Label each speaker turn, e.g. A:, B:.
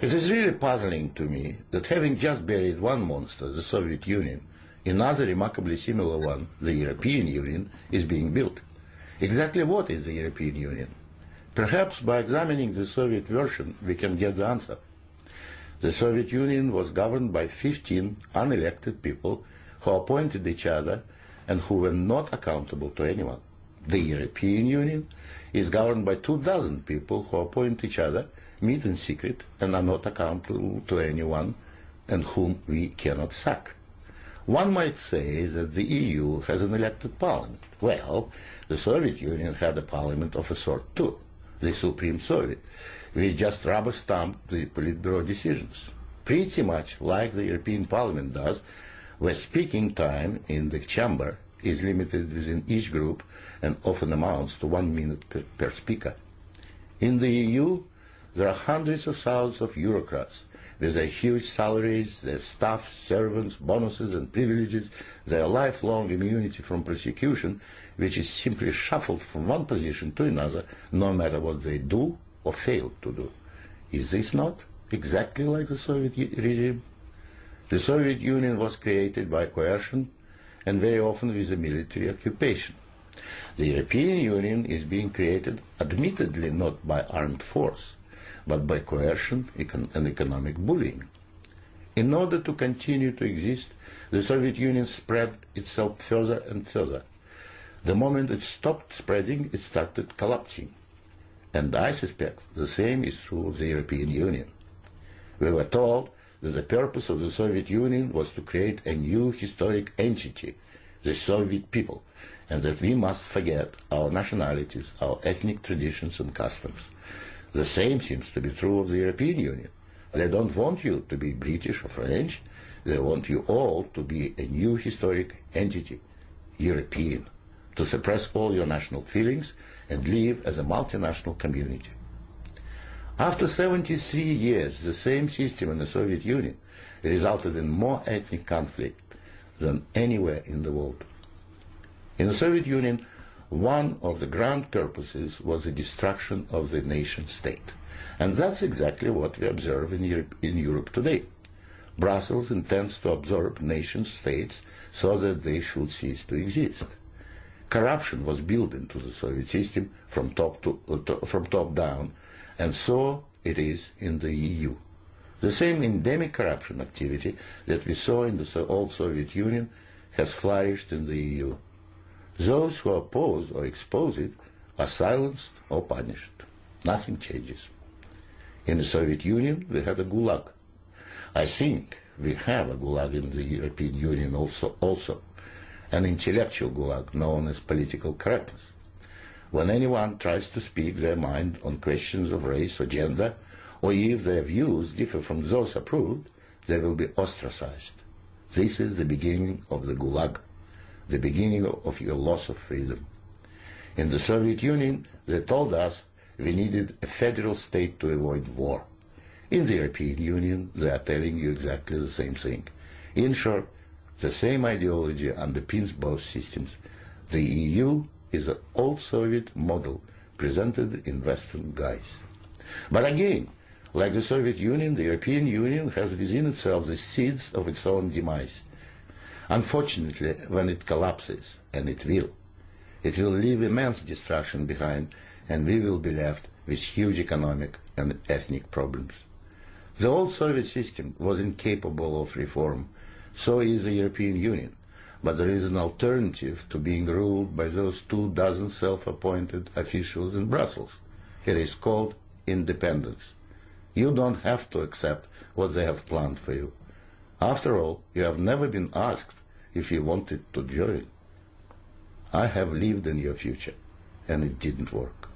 A: It is really puzzling to me that having just buried one monster, the Soviet Union, another remarkably similar one, the European Union, is being built. Exactly what is the European Union? Perhaps by examining the Soviet version we can get the answer. The Soviet Union was governed by 15 unelected people who appointed each other and who were not accountable to anyone. The European Union is governed by 24 people who appoint each other, meet in secret, and are not accountable to anyone, and whom we cannot sack. One might say that the EU has an elected parliament. Well, the Soviet Union had a parliament of a sort too, the Supreme Soviet, which just rubber-stamped the Politburo decisions, pretty much like the European Parliament does, where speaking time in the chamber is limited within each group and often amounts to 1 minute per speaker. In the EU, there are hundreds of thousands of bureaucrats with their huge salaries, their staff, servants, bonuses and privileges, their lifelong immunity from prosecution, which is simply shuffled from one position to another, no matter what they do or fail to do. Is this not exactly like the Soviet regime? The Soviet Union was created by coercion and very often with a military occupation. The European Union is being created admittedly not by armed force, but by coercion and economic bullying. In order to continue to exist, the Soviet Union spread itself further and further. The moment it stopped spreading, it started collapsing. And I suspect the same is true of the European Union. We were told that the purpose of the Soviet Union was to create a new historic entity, the Soviet people, and that we must forget our nationalities, our ethnic traditions and customs. The same seems to be true of the European Union. They don't want you to be British or French. They want you all to be a new historic entity, European, to suppress all your national feelings and live as a multinational community. After 73 years, the same system in the Soviet Union resulted in more ethnic conflict than anywhere in the world. In the Soviet Union, one of the grand purposes was the destruction of the nation-state. And that's exactly what we observe in Europe today. Brussels intends to absorb nation-states so that they should cease to exist. Corruption was built into the Soviet system from top down, and so it is in the EU. The same endemic corruption activity that we saw in the old Soviet Union has flourished in the EU. Those who oppose or expose it are silenced or punished. Nothing changes. In the Soviet Union, we had a gulag. I think we have a gulag in the European Union also, an intellectual gulag known as political correctness. When anyone tries to speak their mind on questions of race or gender, or if their views differ from those approved, they will be ostracized. This is the beginning of the gulag, the beginning of your loss of freedom. In the Soviet Union, they told us we needed a federal state to avoid war. In the European Union, they are telling you exactly the same thing. In short, the same ideology underpins both systems. The EU is an old Soviet model presented in Western guise. But again, like the Soviet Union, the European Union has within itself the seeds of its own demise. Unfortunately, when it collapses, and it will leave immense destruction behind, and we will be left with huge economic and ethnic problems. The old Soviet system was incapable of reform, so is the European Union, but there is an alternative to being ruled by those 24 self-appointed officials in Brussels. It is called independence. You don't have to accept what they have planned for you. After all, you have never been asked if you wanted to join. I have lived in your future, and it didn't work.